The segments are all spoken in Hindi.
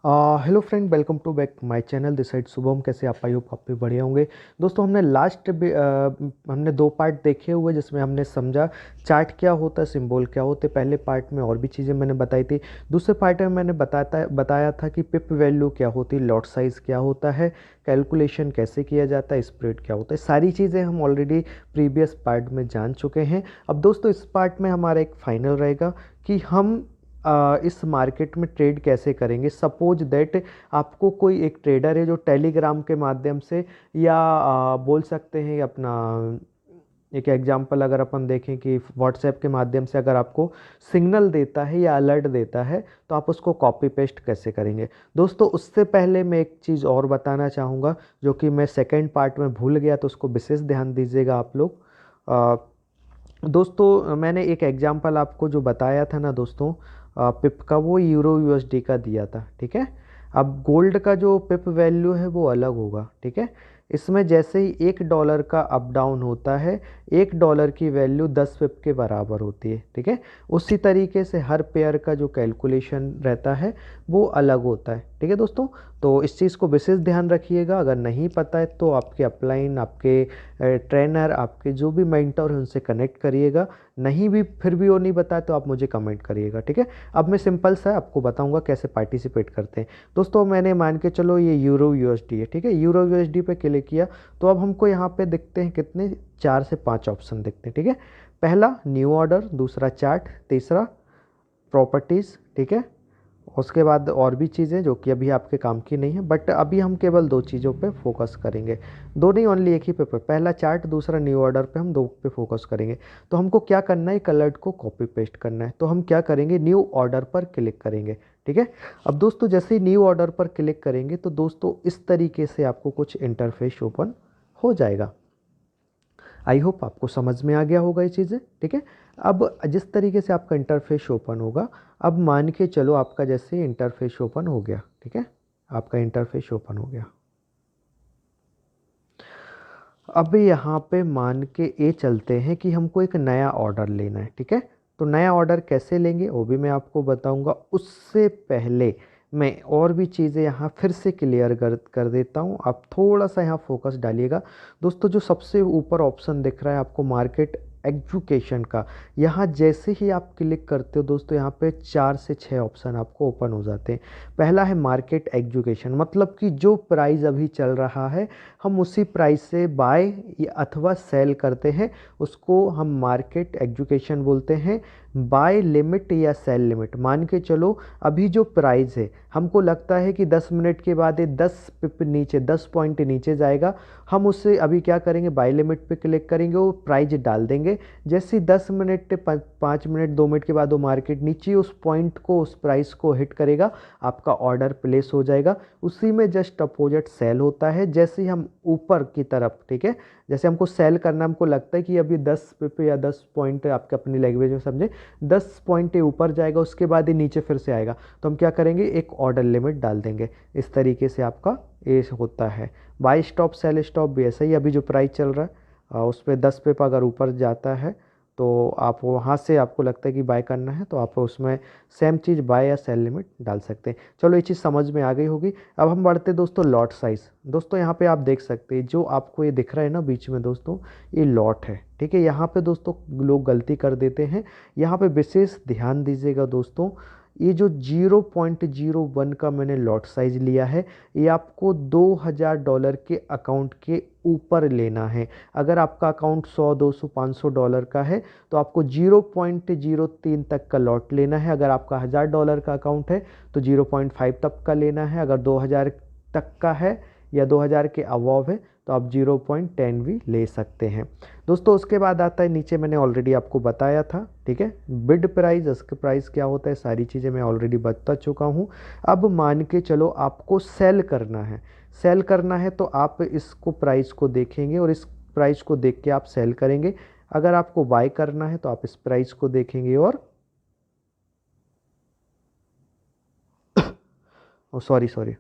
Hello friend, welcome to back my channel. This side Shubham. कैसे आप? आई होप आप भी बढ़िया होंगे। दोस्तों, हमने दो पार्ट देखे हुए जिसमें हमने समझा चार्ट क्या होता है, सिंबल क्या होते हैं। पहले पार्ट में और भी चीज़ें मैंने बताई थी। दूसरे पार्ट में मैंने बताया था कि पिप वैल्यू क्या होती है, लॉट साइज़ क्या होता है, कैलकुलेशन कैसे किया जाता है, स्प्रेड क्या होता है। सारी चीज़ें हम ऑलरेडी प्रीवियस पार्ट में जान चुके हैं। अब दोस्तों, इस पार्ट में हमारा एक फाइनल रहेगा कि हम इस मार्केट में ट्रेड कैसे करेंगे। सपोज दैट आपको कोई एक ट्रेडर है जो टेलीग्राम के माध्यम से या बोल सकते हैं अपना एक एग्जांपल अगर अपन देखें कि व्हाट्सएप के माध्यम से अगर आपको सिग्नल देता है या अलर्ट देता है तो आप उसको कॉपी पेस्ट कैसे करेंगे। दोस्तों, उससे पहले मैं एक चीज़ और बताना चाहूँगा जो कि मैं सेकेंड पार्ट में भूल गया, तो उसको विशेष ध्यान दीजिएगा आप लोग। दोस्तों, मैंने एक एग्जांपल आपको जो बताया था ना दोस्तों, पिप का, वो यूरो यूएसडी का दिया था। ठीक है। अब गोल्ड का जो पिप वैल्यू है वो अलग होगा। ठीक है। इसमें जैसे ही $1 का अप डाउन होता है, $1 की वैल्यू 10 पिप के बराबर होती है। ठीक है। उसी तरीके से हर पेयर का जो कैलकुलेशन रहता है वो अलग होता है। ठीक है दोस्तों। तो इस चीज़ को विशेष ध्यान रखिएगा। अगर नहीं पता है तो आपके अपलाइन, आपके ट्रेनर, आपके जो भी मेंटर हैं उनसे कनेक्ट करिएगा। नहीं भी फिर भी वो नहीं बताए तो आप मुझे कमेंट करिएगा। ठीक है। अब मैं सिंपल सा आपको बताऊंगा कैसे पार्टिसिपेट करते हैं। दोस्तों, मैंने मान के चलो ये यूरो यूएसडी है। ठीक है। यूरो यूएसडी पे क्लिक किया तो अब हमको यहाँ पे दिखते हैं कितने, 4 से 5 ऑप्शन दिखते हैं। ठीक है। पहला न्यू ऑर्डर, दूसरा चार्ट, तीसरा प्रॉपर्टीज़। ठीक है। उसके बाद और भी चीज़ें जो कि अभी आपके काम की नहीं है, बट अभी हम केवल दो चीज़ों पे फोकस करेंगे। दो नहीं, ओनली एक ही पे पहला चार्ट, दूसरा न्यू ऑर्डर पे, हम दो पे फोकस करेंगे। तो हमको क्या करना है, अलर्ट को कॉपी पेस्ट करना है। तो हम क्या करेंगे, न्यू ऑर्डर पर क्लिक करेंगे। ठीक है। अब दोस्तों, जैसे ही न्यू ऑर्डर पर क्लिक करेंगे तो दोस्तों इस तरीके से आपको कुछ इंटरफेस ओपन हो जाएगा। आई होप आपको समझ में आ गया होगा ये चीज़ें। ठीक है। अब जिस तरीके से आपका इंटरफेस ओपन होगा, अब मान के चलो आपका जैसे इंटरफेस ओपन हो गया। ठीक है। आपका इंटरफेस ओपन हो गया। अब यहाँ पे मान के ये चलते हैं कि हमको एक नया ऑर्डर लेना है। ठीक है। तो नया ऑर्डर कैसे लेंगे वो भी मैं आपको बताऊंगा। उससे पहले मैं और भी चीज़ें यहाँ फिर से क्लियर कर देता हूँ। आप थोड़ा सा यहाँ फोकस डालिएगा। दोस्तों, जो सबसे ऊपर ऑप्शन दिख रहा है आपको मार्केट एजुकेशन का, यहाँ जैसे ही आप क्लिक करते हो दोस्तों, यहाँ पे 4 से 6 ऑप्शन आपको ओपन हो जाते हैं। पहला है मार्केट एजुकेशन, मतलब कि जो प्राइस अभी चल रहा है हम उसी प्राइस से बाय अथवा सेल करते हैं, उसको हम मार्केट एजुकेशन बोलते हैं। बाय लिमिट या सेल लिमिट, मान के चलो अभी जो प्राइस है हमको लगता है कि 10 मिनट के बाद ये 10 पिप नीचे, 10 पॉइंट नीचे जाएगा। हम उससे अभी क्या करेंगे, बाय लिमिट पे क्लिक करेंगे, वो प्राइस डाल देंगे। जैसे 10 मिनट, 5 मिनट, 2 मिनट के बाद वो मार्केट नीचे उस पॉइंट को, उस प्राइस को हिट करेगा, आपका ऑर्डर प्लेस हो जाएगा। उसी में जस्ट अपोजिट सेल होता है। जैसे ही हम ऊपर की तरफ, ठीक है, जैसे हमको सेल करना, हमको लगता है कि अभी 10 पिप या 10 पॉइंट, आपके अपनी लैंग्वेज में समझे, 10 पॉइंट ऊपर जाएगा, उसके बाद ये नीचे फिर से आएगा, तो हम क्या करेंगे, एक ऑर्डर लिमिट डाल देंगे। इस तरीके से आपका ये होता है। बाई स्टॉप, सेल स्टॉप भी ऐसा ही। अभी जो प्राइस चल रहा है उस पर 10 पिप अगर ऊपर जाता है तो आप वहाँ से, आपको लगता है कि बाय करना है तो आप उसमें सेम चीज़ बाय या सेल लिमिट डाल सकते हैं। चलो, ये चीज़ समझ में आ गई होगी। अब हम बढ़ते दोस्तों लॉट साइज़। दोस्तों, यहाँ पे आप देख सकते हैं जो आपको ये दिख रहा है ना बीच में दोस्तों, ये लॉट है। ठीक है। यहाँ पे दोस्तों लोग गलती कर देते हैं, यहाँ पे विशेष ध्यान दीजिएगा दोस्तों। ये जो 0.01 का मैंने लॉट साइज लिया है, ये आपको $2000 के अकाउंट के ऊपर लेना है। अगर आपका अकाउंट 100, 200, $500 का है तो आपको 0.03 तक का लॉट लेना है। अगर आपका $1000 का अकाउंट है तो 0.5 तक का लेना है। अगर 2000 तक का है या 2000 के अबव है तो आप 0.10 भी ले सकते हैं। दोस्तों, उसके बाद आता है नीचे, मैंने ऑलरेडी आपको बताया था। ठीक है। बिड प्राइस, इसका प्राइस क्या होता है, सारी चीज़ें मैं ऑलरेडी बता चुका हूँ। अब मान के चलो आपको सेल करना है। सेल करना है तो आप इसको, प्राइस को देखेंगे और इस प्राइस को देख के आप सेल करेंगे। अगर आपको बाय करना है तो आप इस प्राइस को देखेंगे और सॉरी सॉरी,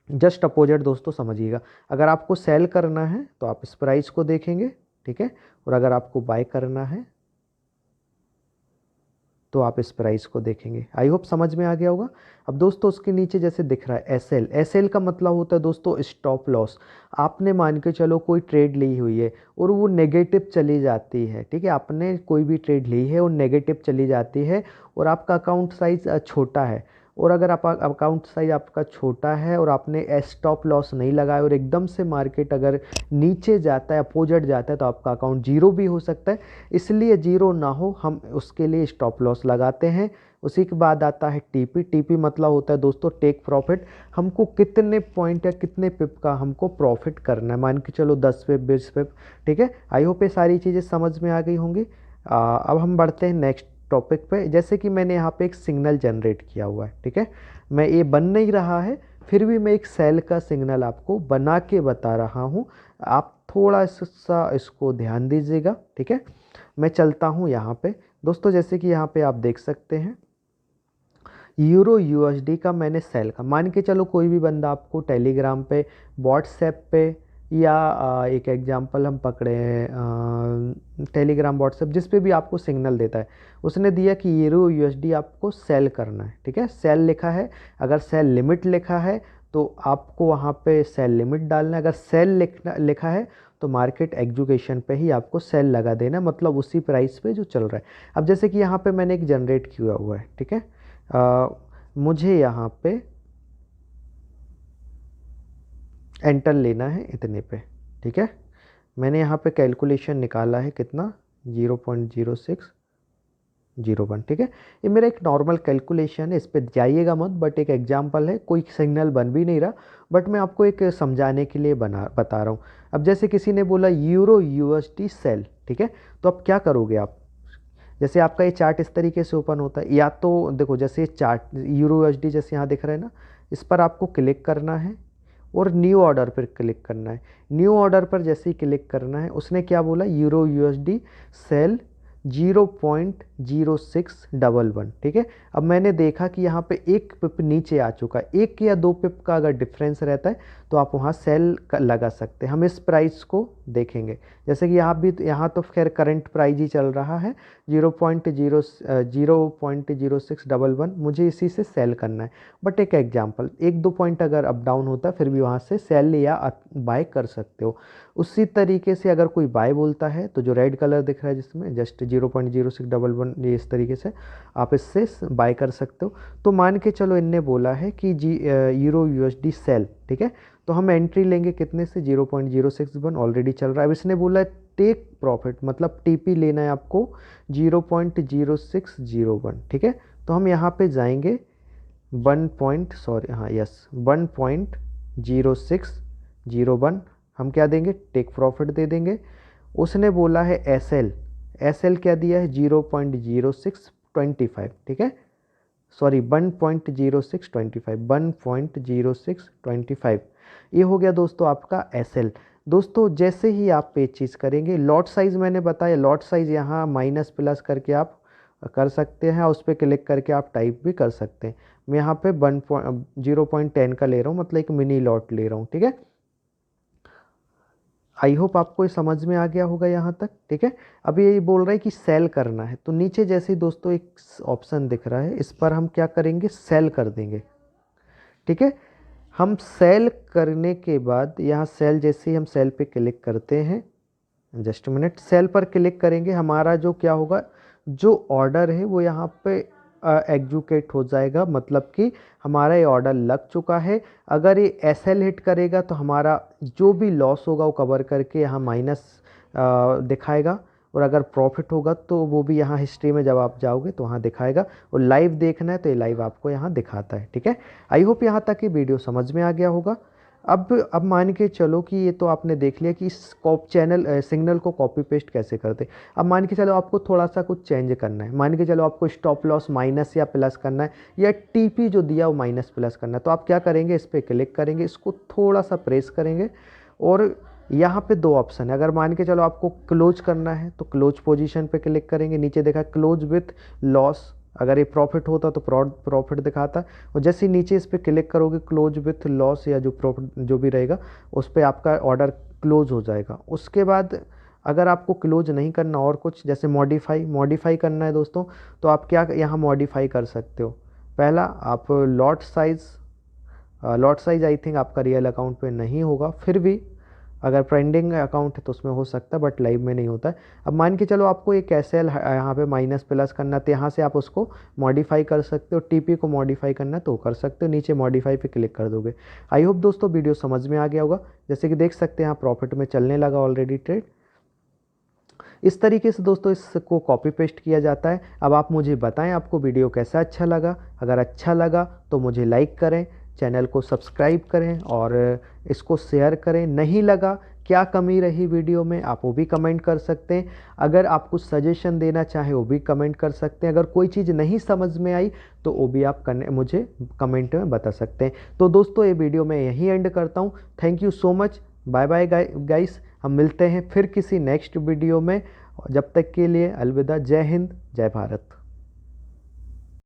जस्ट अपोजिट दोस्तों समझिएगा। अगर आपको सेल करना है तो आप इस प्राइस को देखेंगे। ठीक है। और अगर आपको बाय करना है तो आप इस प्राइस को देखेंगे। आई होप समझ में आ गया होगा। अब दोस्तों उसके नीचे जैसे दिख रहा है एस एल, एस एल का मतलब होता है दोस्तों स्टॉप लॉस। आपने मान के चलो कोई ट्रेड ली हुई है और वो नेगेटिव चली जाती है, ठीक है, आपने कोई भी ट्रेड ली है और नेगेटिव चली जाती है और आपका अकाउंट साइज़ छोटा है, और अगर आप अकाउंट साइज आपका छोटा है और आपने स्टॉप लॉस नहीं लगाया और एकदम से मार्केट अगर नीचे जाता है, अपोजिट जाता है, तो आपका अकाउंट जीरो भी हो सकता है। इसलिए जीरो ना हो हम उसके लिए स्टॉप लॉस लगाते हैं। उसी के बाद आता है टीपी। टीपी मतलब होता है दोस्तों टेक प्रॉफिट। हमको कितने पॉइंट या कितने पिप का हमको प्रॉफिट करना है, मान के चलो 10 पिप 20 पिप, ठीक है। आई होप ये सारी चीज़ें समझ में आ गई होंगी। अब हम बढ़ते हैं नेक्स्ट टॉपिक पे। जैसे कि मैंने यहाँ पे एक सिग्नल जनरेट किया हुआ है, ठीक है, मैं ये बन नहीं रहा है फिर भी मैं एक सेल का सिग्नल आपको बना के बता रहा हूँ, आप थोड़ा सा इसको ध्यान दीजिएगा, ठीक है। मैं चलता हूँ यहाँ पे दोस्तों, जैसे कि यहाँ पे आप देख सकते हैं यूरो यूएसडी का मैंने सेल का, मान के चलो कोई भी बंदा आपको टेलीग्राम पे, व्हाट्सएप पे, या एक एग्जांपल हम पकड़े हैं टेलीग्राम व्हाट्सएप जिस पे भी आपको सिग्नल देता है, उसने दिया कि यूरो यूएसडी आपको सेल करना है, ठीक है। सेल लिखा है, अगर सेल लिमिट लिखा है तो आपको वहाँ पे सेल लिमिट डालना है, अगर सेल लिखा है तो मार्केट एग्जीक्यूशन पे ही आपको सेल लगा देना, मतलब उसी प्राइस पे जो चल रहा है। अब जैसे कि यहाँ पे मैंने एक जनरेट किया हुआ है, ठीक है, मुझे यहाँ पे एंटर लेना है इतने पे, ठीक है। मैंने यहाँ पे कैलकुलेशन निकाला है कितना, 0.0601, ठीक है। ये मेरा एक नॉर्मल कैलकुलेशन है, इस पर जाइएगा मत, बट एक एग्जांपल है, कोई सिग्नल बन भी नहीं रहा, बट मैं आपको एक समझाने के लिए बता रहा हूँ। अब जैसे किसी ने बोला यूरो यूएसडी सेल, ठीक है, तो अब क्या करोगे आप, जैसे आपका ये चार्ट इस तरीके से ओपन होता है, या तो देखो जैसे ये चार्ट यूरो यूएसडी जैसे यहाँ दिख रहा है ना, इस पर आपको क्लिक करना है और न्यू ऑर्डर पर क्लिक करना है। न्यू ऑर्डर पर जैसे ही क्लिक करना है, उसने क्या बोला, यूरो यूएसडी सेल 0.0611, ठीक है। अब मैंने देखा कि यहाँ पे एक पिप नीचे आ चुका है, एक या दो पिप का अगर डिफरेंस रहता है तो आप वहाँ सेल लगा सकते हैं। हम इस प्राइस को देखेंगे, जैसे कि यहाँ तो खैर करंट प्राइस ही चल रहा है 0.0611, मुझे इसी से सेल करना है। बट एक एग्जांपल, एक दो पॉइंट अगर अप डाउन होता है फिर भी वहाँ से सेल या बाय कर सकते हो। उसी तरीके से अगर कोई बाय बोलता है तो जो रेड कलर दिख रहा है जिसमें जस्ट 0.0611, ये इस तरीके से आप इससे बाय कर सकते हो। तो मान के चलो इनने बोला है कि यूरो यूएसडी सेल, ठीक है, तो हम एंट्री लेंगे कितने से, 0.061 ऑलरेडी चल रहा है। अब इसने बोला है टेक प्रॉफिट, मतलब टीपी लेना है आपको 0.0601, ठीक है। तो हम यहाँ पे जाएंगे 1.0601, हम क्या देंगे, टेक प्रॉफिट दे देंगे। उसने बोला है एस एल, एस एल क्या दिया है 0.0625, ठीक है, सॉरी 1.0625, ये हो गया दोस्तों आपका एस एल। दोस्तों जैसे ही आप पे चीज़ करेंगे, लॉट साइज़ मैंने बताया, लॉट साइज़ यहाँ माइनस प्लस करके आप कर सकते हैं, उस पर क्लिक करके आप टाइप भी कर सकते हैं। मैं यहाँ पे 0.10 का ले रहा हूँ, मतलब एक मिनी लॉट ले रहा हूँ, ठीक है। आई होप आपको ये समझ में आ गया होगा यहाँ तक, ठीक है। अभी यही बोल रहा है कि सेल करना है, तो नीचे जैसे ही दोस्तों एक ऑप्शन दिख रहा है, इस पर हम क्या करेंगे, सेल कर देंगे, ठीक है। हम सेल करने के बाद यहाँ सेल, जैसे ही हम सेल पे क्लिक करते हैं, जस्ट मिनट, सेल पर क्लिक करेंगे, हमारा जो क्या होगा, जो ऑर्डर है वो यहाँ पे एग्जीक्यूट हो जाएगा, मतलब कि हमारा ये ऑर्डर लग चुका है। अगर ये एसएल हिट करेगा तो हमारा जो भी लॉस होगा वो कवर करके यहाँ माइनस दिखाएगा, और अगर प्रॉफिट होगा तो वो भी यहाँ हिस्ट्री में जब आप जाओगे तो वहाँ दिखाएगा, और लाइव देखना है तो ये लाइव आपको यहाँ दिखाता है, ठीक है। आई होप यहाँ तक ये वीडियो समझ में आ गया होगा। अब मान के चलो कि ये तो आपने देख लिया कि इस सिग्नल को कॉपी पेस्ट कैसे करते। अब मान के चलो आपको थोड़ा सा कुछ चेंज करना है, मान के चलो आपको स्टॉप लॉस माइनस या प्लस करना है, या टीपी जो दिया वो माइनस प्लस करना है, तो आप क्या करेंगे, इस पर क्लिक करेंगे, इसको थोड़ा सा प्रेस करेंगे, और यहाँ पे दो ऑप्शन है। अगर मान के चलो आपको क्लोज करना है तो क्लोज पोजीशन पे क्लिक करेंगे, नीचे देखा क्लोज विथ लॉस, अगर ये प्रॉफिट होता तो प्रॉफिट दिखाता, और जैसे ही नीचे इस पर क्लिक करोगे क्लोज विथ लॉस या जो प्रॉफिट जो भी रहेगा उस पर आपका ऑर्डर क्लोज हो जाएगा। उसके बाद अगर आपको क्लोज नहीं करना और कुछ जैसे मॉडिफाई करना है दोस्तों, तो आप क्या यहाँ मॉडिफाई कर सकते हो। पहला आप लॉट साइज आई थिंक आपका रियल अकाउंट पे नहीं होगा, फिर भी अगर पेंडिंग अकाउंट है तो उसमें हो सकता है, बट लाइव में नहीं होता है। अब मान के चलो आपको एक कैसेल यहाँ पे माइनस प्लस करना, तो यहाँ से आप उसको मॉडिफाई कर सकते हो। टीपी को मॉडिफाई करना तो कर सकते हो, नीचे मॉडिफाई पे क्लिक कर दोगे। आई होप दोस्तों वीडियो समझ में आ गया होगा। जैसे कि देख सकते हैं यहाँ प्रॉफिट में चलने लगा ऑलरेडी ट्रेड। इस तरीके से दोस्तों इसको कॉपी पेस्ट किया जाता है। अब आप मुझे बताएं आपको वीडियो कैसा अच्छा लगा। अगर अच्छा लगा तो मुझे लाइक करें, चैनल को सब्सक्राइब करें और इसको शेयर करें। नहीं लगा, क्या कमी रही वीडियो में, आप वो भी कमेंट कर सकते हैं। अगर आप कुछ सजेशन देना चाहें वो भी कमेंट कर सकते हैं। अगर कोई चीज़ नहीं समझ में आई तो वो भी आप मुझे कमेंट में बता सकते हैं। तो दोस्तों ये वीडियो मैं यहीं एंड करता हूँ। Thank you so much, bye bye guys. हम मिलते हैं फिर किसी नेक्स्ट वीडियो में। जब तक के लिए अलविदा। जय हिंद, जय भारत।